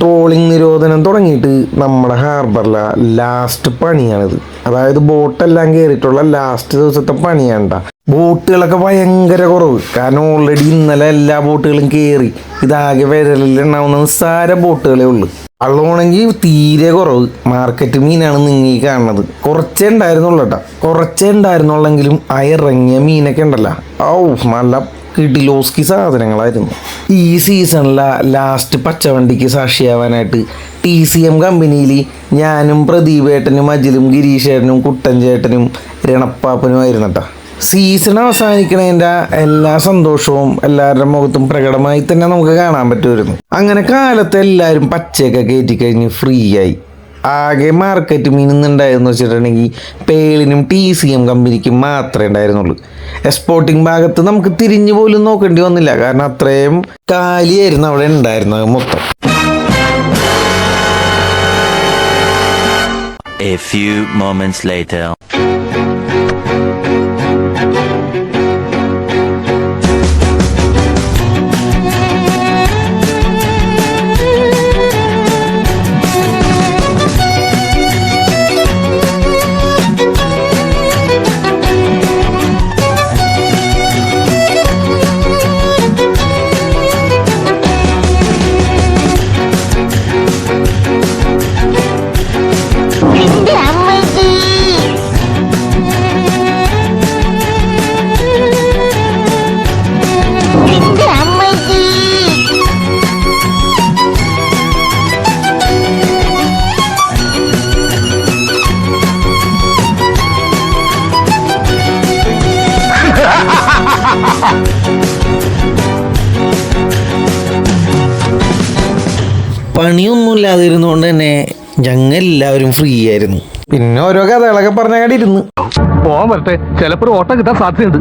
Trawling നിരോധനം തുടങ്ങിയിട്ട് നമ്മുടെ ഹാർബറിലെ ലാസ്റ്റ് പണിയാണിത്. അതായത് ബോട്ടെല്ലാം കയറിയിട്ടുള്ള ലാസ്റ്റ് ദിവസത്തെ പണിയാണ്ട. ബോട്ടുകളൊക്കെ ഭയങ്കര കുറവ്. കാരണം ഓൾറെഡി ഇന്നലെ എല്ലാ ബോട്ടുകളും കയറി. ഇതാകെ വിരലിലുണ്ടാവുന്ന നിസ്സാര ബോട്ടുകളേ ഉള്ളൂ. വള്ളമാണെങ്കിൽ തീരെ കുറവ്. മാർക്കറ്റ് മീനാണ് നിങ്ങൾ കാണുന്നത്. കുറച്ചേ ഉണ്ടായിരുന്നുള്ളൂ കേട്ടോ. കുറച്ചേ ഉണ്ടായിരുന്നുള്ളെങ്കിലും ആ ഇറങ്ങിയ മീനൊക്കെ ഉണ്ടല്ലോ, നല്ല കിടിലോസ്കി സാധനങ്ങളായിരുന്നു. ഈ സീസണിലെ ലാസ്റ്റ് പച്ചവണ്ടിക്ക് സാക്ഷിയാവാനായിട്ട് TCM കമ്പനിയിൽ ഞാനും പ്രദീപേട്ടനും അജിലും ഗിരീഷേട്ടനും കുട്ടൻ ചേട്ടനും രണപ്പാപ്പനുമായിരുന്നു കേട്ടോ. സീസൺ അവസാനിക്കണതിൻ്റെ എല്ലാ സന്തോഷവും എല്ലാവരുടെ മുഖത്തും പ്രകടമായി തന്നെ നമുക്ക് കാണാൻ പറ്റുമായിരുന്നു. അങ്ങനെ കാലത്ത് എല്ലാവരും പച്ചയൊക്കെ കയറ്റിക്കഴിഞ്ഞ് ഫ്രീ ആയി. ആകെ മാർക്കറ്റ് മീനുണ്ടായിരുന്നു വെച്ചിട്ടുണ്ടെങ്കിൽ പേളിനും TCM കമ്പനിക്കും മാത്രമേ ഉണ്ടായിരുന്നുള്ളൂ. എക്സ്പോർട്ടിംഗ് ഭാഗത്ത് നമുക്ക് തിരിഞ്ഞു പോലും നോക്കേണ്ടി വന്നില്ല. കാരണം അത്രയും കാലിയായിരുന്നു അവിടെ ഉണ്ടായിരുന്നത് മൊത്തം. A few moments later. പണിയൊന്നുമില്ലാതിരുന്നുകൊണ്ട് തന്നെ ഞങ്ങൾ എല്ലാവരും ഫ്രീ ആയിരുന്നു. പിന്നെ ഓരോ കഥകളൊക്കെ പറഞ്ഞ കണ്ടിരുന്നു പോവാൻ വരട്ടെ, ചിലപ്പോൾ ഓട്ടം കിട്ടാൻ സാധ്യതയുണ്ട്.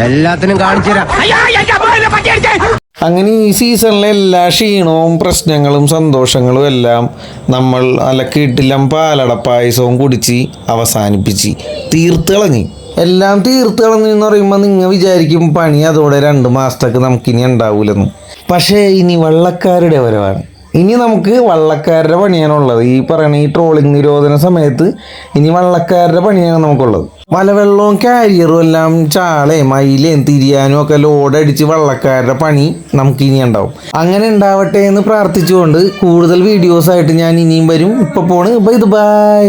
എല്ലാത്തിനും കാണിച്ചു തരാം. അങ്ങനെ ഈ സീസണിലെ എല്ലാ ക്ഷീണവും പ്രശ്നങ്ങളും സന്തോഷങ്ങളും എല്ലാം നമ്മൾ നല്ല കിട്ടില്ലം പാലട പായസവും കുടിച്ച് അവസാനിപ്പിച്ച് തീർത്ത് എല്ലാം തീർത്ത് കളഞ്ഞെന്ന് പറയുമ്പോൾ നിങ്ങൾ വിചാരിക്കും പണി അതോടെ 2 മാസത്തേക്ക് നമുക്കിനി ഉണ്ടാവൂലെന്ന്. പക്ഷേ ഇനി വള്ളക്കാരുടെ വരവാണ്. ഇനി നമുക്ക് വള്ളക്കാരുടെ പണിയാണുള്ളത്. ഈ പറയുന്ന ഈ ട്രോളിംഗ് നിരോധന സമയത്ത് ഇനി വള്ളക്കാരുടെ പണിയാണ് നമുക്കുള്ളത്. മലവെള്ളവും കാരിയറും എല്ലാം ചാളയും മയിലേയും തിരിയാനും ഒക്കെ ലോഡടിച്ച് വള്ളക്കാരുടെ പണി നമുക്കിനി ഉണ്ടാവും. അങ്ങനെ ഉണ്ടാവട്ടെ എന്ന് പ്രാർത്ഥിച്ചുകൊണ്ട് കൂടുതൽ വീഡിയോസായിട്ട് ഞാൻ ഇനിയും വരും. ഇപ്പോൾ പോണ്. ബൈ.